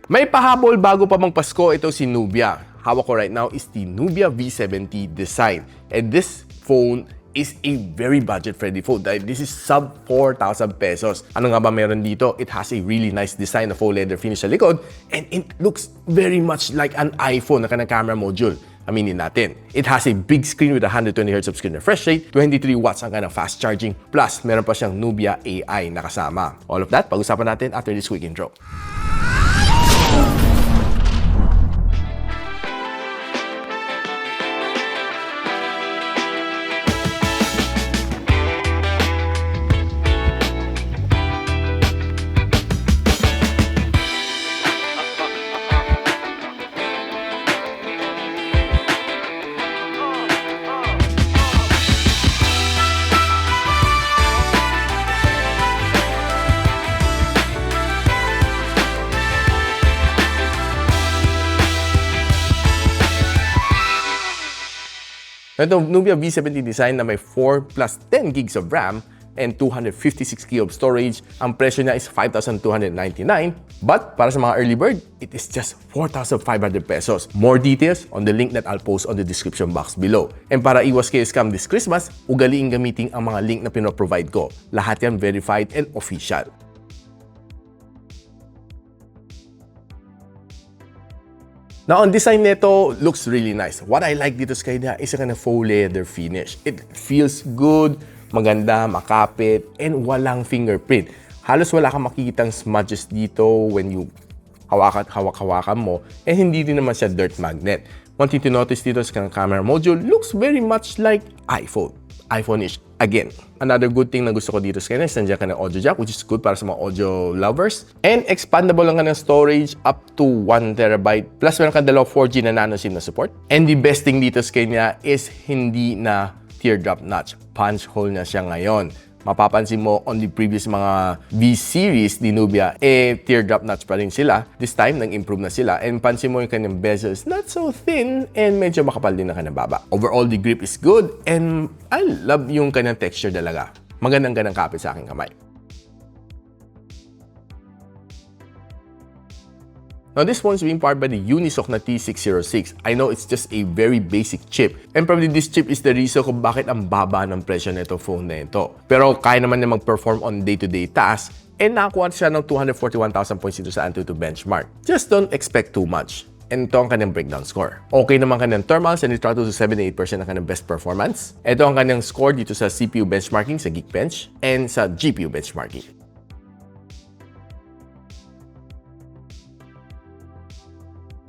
May pahabol bago pa magpasko ito si Nubia. Hawak ko right now is the Nubia V70 Design. And this phone is a very budget-friendly phone dahil this is sub 4,000 pesos. Ano nga ba meron dito? It has a really nice design na faux leather finish sa likod and it looks very much like an iPhone na kanang camera module. Aminin natin. It has a big screen with 120Hz of screen refresh rate, 23 watts ang kanang fast charging, plus meron pa siyang Nubia AI na kasama. All of that, pag-usapan natin after this quick intro. Ito, Nubia V70 Design na may 4 plus 10 gigs of RAM and 256 GB of storage. Ang presyo niya is 5,299. But para sa mga early bird, it is just 4,500 pesos. More details on the link that I'll post on the description box below. And para iwas kayo scam this Christmas, ugaliin gamitin ang mga link na pinoprovide ko. Lahat yan verified and official. Now, ang design nito looks really nice. What I like dito sa kanya is yung faux leather finish. It feels good, maganda, makapit, and walang fingerprint. Halos wala kang makikitang smudges dito when you hawak-hawakan mo, and hindi din naman siya dirt magnet. One thing to notice dito sa camera module, looks very much like iPhone-ish. Again, another good thing na gusto ko dito sa kanya is nandiyan ka ng audio jack, which is good para sa mga audio lovers. And expandable lang ka ng storage up to 1 TB. Plus, meron ka 4G na nano SIM na support. And the best thing dito sa kanya is hindi na teardrop notch. Punch hole na siya ngayon. Mapapansin mo on the previous mga V-series ni Nubia, teardrop notch pa rin sila. This time, nag-improve na sila. And pansin mo yung kanyang bezels, not so thin and medyo makapal din na kanyang baba. Overall, the grip is good and I love yung kanyang texture talaga. Magandang kapit sa aking kamay. Now, this one's being powered by the Unisoc na T606. I know it's just a very basic chip. And probably this chip is the reason kung bakit ang baba ng presyo na itong phone na ito. Pero kaya naman niya mag-perform on day-to-day tasks. And nakakuha siya ng 241,000 points dito sa Antutu benchmark. Just don't expect too much. And ito ang kanyang breakdown score. Okay naman kanyang thermals and nitro to 78% ang kanyang best performance. Ito ang kanyang score dito sa CPU benchmarking sa Geekbench and sa GPU benchmarking.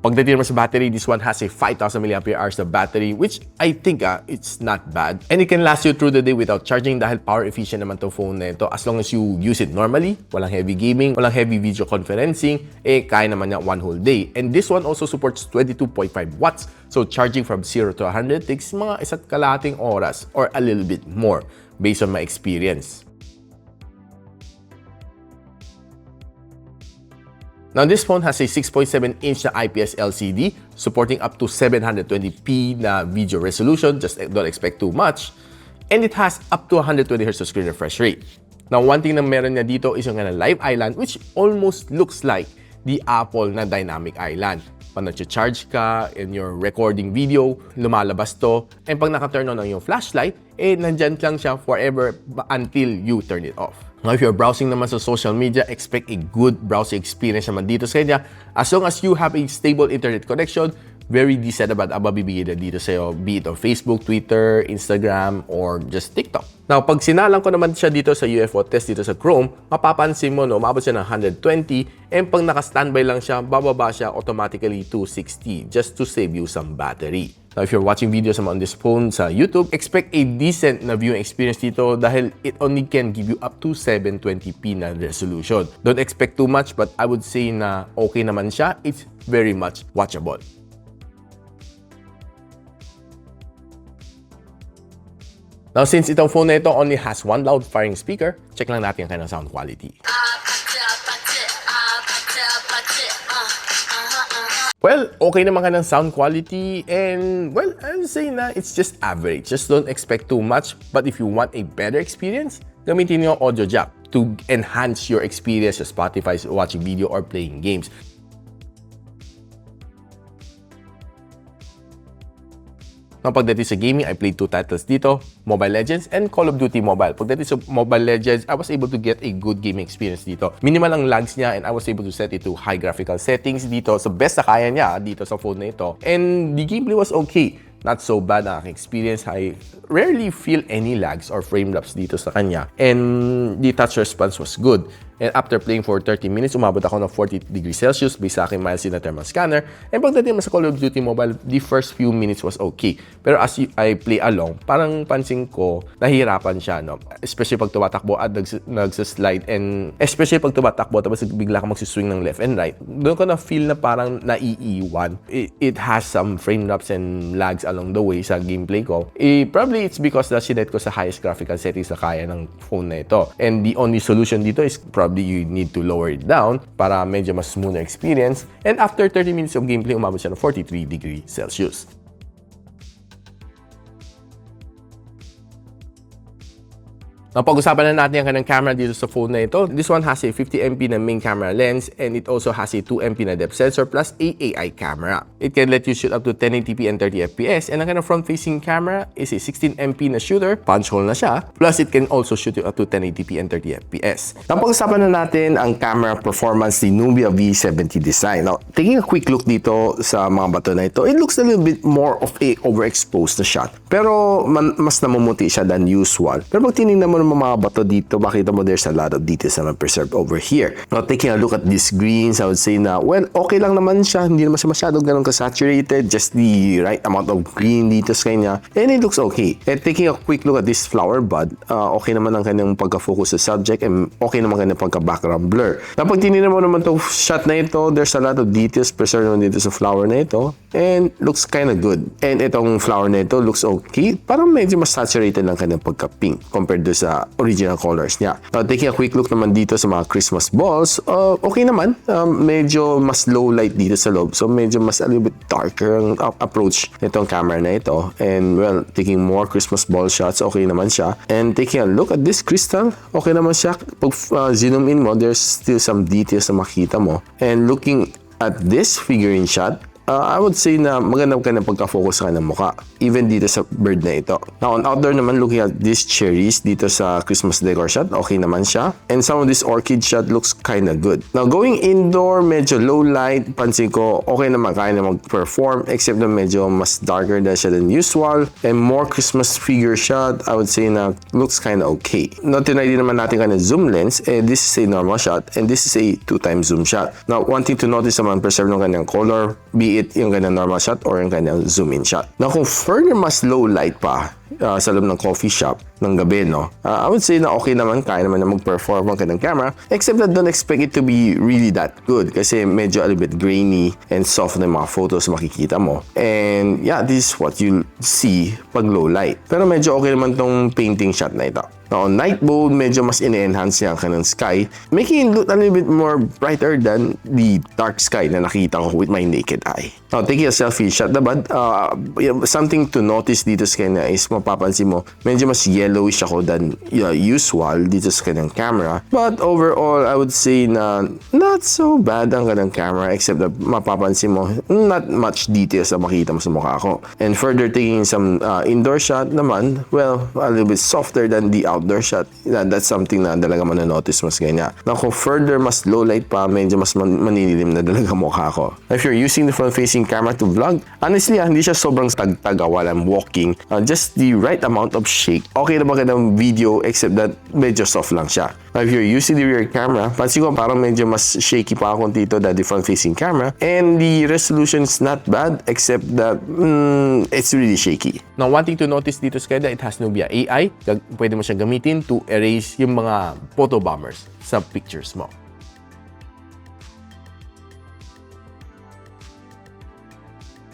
Pagdating naman sa battery, this one has a 5,000 mAh na battery, which I think it's not bad. And it can last you through the day without charging dahil power efficient naman itong phone na ito. As long as you use it normally, walang heavy gaming, walang heavy video conferencing, kaya naman niya one whole day. And this one also supports 22.5 watts. So charging from 0 to 100 takes mga 1.5 oras or a little bit more based on my experience. Now, this phone has a 6.7-inch na IPS LCD supporting up to 720p na video resolution. Just don't expect too much. And it has up to 120Hz of screen refresh rate. Now, one thing na meron niya dito is yung live island, which almost looks like the Apple na dynamic island. Pag nag-charge ka and you're recording video, lumalabas to. And pag naka-turn on ang yung flashlight, nandyan lang siya forever until you turn it off. Now, if you're browsing naman sa social media, expect a good browsing experience naman dito sa kanya. As long as you have a stable internet connection, very decent about bibigay na dito sa'yo, be it on Facebook, Twitter, Instagram, or just TikTok. Now, pag sinalang ko naman siya dito sa UFO test dito sa Chrome, mapapansin mo, umabot siya ng 120, and pag naka-standby lang siya, bababa siya automatically to 60 just to save you some battery. Now, if you're watching videos on this phone sa YouTube, expect a decent na viewing experience dito dahil it only can give you up to 720p na resolution. Don't expect too much, but I would say na okay naman siya. It's very much watchable. Now, since itong phone na ito only has one loud firing speaker, check lang natin ang kanyang sound quality. Well, okay naman ka ng sound quality and, well, I'll say na it's just average. Just don't expect too much. But if you want a better experience, gamitin yung audio jack to enhance your experience sa Spotify watching video or playing games. Now, pagdating sa gaming, I played 2 titles dito, Mobile Legends and Call of Duty Mobile. Pagdating sa Mobile Legends, I was able to get a good gaming experience dito. Minimal ang lags niya and I was able to set it to high graphical settings dito. So, best na kaya niya dito sa phone na ito. And the gameplay was okay. Not so bad ang aking experience. I rarely feel any lags or frame drops dito sa kanya. And the touch response was good. And after playing for 30 minutes, umabot ako ng 40 degrees Celsius based sa aking miles in na thermal scanner. And pagdating sa Call of Duty Mobile, the first few minutes was okay. Pero as I play along, parang pansin ko, nahihirapan siya, no? Especially pag tumatakbo at nagsaslide. And especially pag tumatakbo, tapos bigla ka magsiswing ng left and right. Doon ko na feel na parang naiiwan. It has some frame drops and lags along the way sa gameplay ko. Probably it's because na sinet ko sa highest graphical settings na kaya ng phone na ito. And the only solution dito is probably you need to lower it down para medyo mas smoother experience. And after 30 minutes of gameplay, umabot siya ng 43 degrees Celsius. Now, pag-usapan na natin ang kanyang camera dito sa phone na ito. This one has a 50MP na main camera lens and it also has a 2MP na depth sensor plus a AI camera. It can let you shoot up to 1080p and 30fps and ang kanyang front-facing camera is a 16MP na shooter, punch hole na siya, plus it can also shoot you up to 1080p and 30fps. Now, pag-usapan na natin ang camera performance ni Nubia V70 Design. Now, taking a quick look dito sa mga bato na ito, it looks a little bit more of a overexposed na shot. Pero mas namumuti siya than usual. Pero pag tinignan mo ng mga bato dito, makita mo there's a lot of details na preserved over here. Now, taking a look at these greens, I would say na, well, okay lang naman siya. Hindi naman siya masyadong ganun ka-saturated. Just the right amount of green dito sa kanya. And it looks okay. And taking a quick look at this flower bud, okay naman ang kanyang pagka-focus sa subject and okay naman kanyang pagka-background blur. Na pag tinignan mo naman itong shot na ito, there's a lot of details preserved naman dito sa flower na ito. And looks kind of good. And itong flower na ito looks okay. Parang medyo mas saturated lang kanyang pagka-pink compared to sa original colors niya. Now, taking a quick look naman dito sa mga Christmas balls, okay naman. Medyo mas low light dito sa loob. So, medyo mas a little bit darker ang approach nitong camera na ito. And, well, taking more Christmas ball shots, okay naman siya. And taking a look at this crystal, okay naman siya. Pag zoom in mo, there's still some details na makita mo. And looking at this figurine shot, I would say na magandang ka na pagka-focus ka ng mukha. Even dito sa bird na ito. Now, on outdoor naman, looking at these cherries dito sa Christmas decor shot, okay naman siya. And some of this orchid shot looks kinda good. Now, going indoor, medyo low light, pansin ko, okay naman, kaya na mag-perform, except na medyo mas darker na siya than usual. And more Christmas figure shot, I would say na looks kinda okay. Now, tinry din naman natin kanina zoom lens, this is a normal shot, and this is a 2x zoom shot. Now, one thing to notice naman, preserve ng kanyang color, be it yung kanyang normal shot or yung kanyang zoom in shot. Now, kung further mas low light pa sa loob ng coffee shop ng gabi, no, I would say na okay naman, kaya naman na mag-perform ang kanyang camera, except that don't expect it to be really that good kasi medyo a little bit grainy and soft na yung mga photos makikita mo. And yeah, this is what you see pag low light. Pero medyo okay naman tong painting shot na ito. Now, on night mode, medyo mas in-enhance niya ang kanyang sky, making it look a little bit more brighter than the dark sky na nakita ko with my naked eye. Now, taking a selfie shot naman, something to notice dito sa kanya is mapapansin mo, medyo mas yellowish ako than usual dito sa kanyang camera. But overall, I would say na not so bad ang kanyang camera except that mapapansin mo, not much details na makita mo sa mukha ko. And further taking some indoor shot naman, well, a little bit softer than the outdoor shot. That's something na talaga mananotice mas ganyan. Now, kung further mas low light pa, medyo mas manililim na talaga mukha ko. If you're using the front-facing camera to vlog, honestly, hindi siya sobrang tagtaga while I'm walking. Just the right amount of shake. Okay na magandang video except that medyo soft lang siya. Now, if you're using the rear camera, pansin ko parang medyo mas shaky pa ako dito than the front-facing camera. And the resolution is not bad except that it's really shaky. Now, one thing to notice dito sa kanya, it has Nubia AI. Pwede mo siya gamitin to erase yung mga photo bombers sa pictures mo.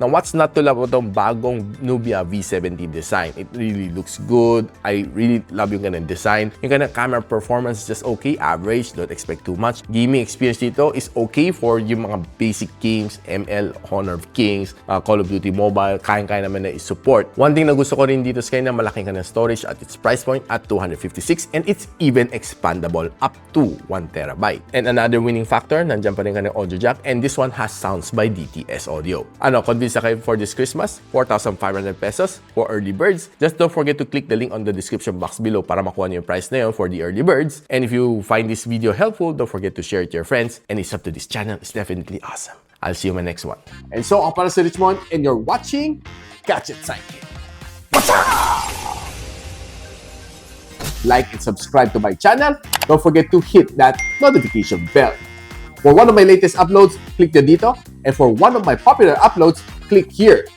Now, what's not to love about itong bagong Nubia V70 Design? It really looks good. I really love yung kanyang design. Yung kanyang camera performance is just okay, average, don't expect too much. Gaming experience dito is okay for yung mga basic games, ML, Honor of Kings, Call of Duty Mobile, kaya-kaya naman na i-support. One thing na gusto ko rin dito sa kanya, malaking kanyang storage at its price point at 256 and it's even expandable up to 1 terabyte. And another winning factor, nandiyan pa rin kanyang audio jack and this one has sounds by DTS Audio. makabisa kayo for this Christmas, 4,500 pesos for early birds. Just don't forget to click the link on the description box below para makuha niyo yung price na yun for the early birds. And if you find this video helpful, don't forget to share it to your friends. And sub to this channel is definitely awesome. I'll see you in my next one. And so, ako para si Richmond, and you're watching Gadget Sidekick. Like and subscribe to my channel. Don't forget to hit that notification bell. For one of my latest uploads, click the dito. And for one of my popular uploads, click here.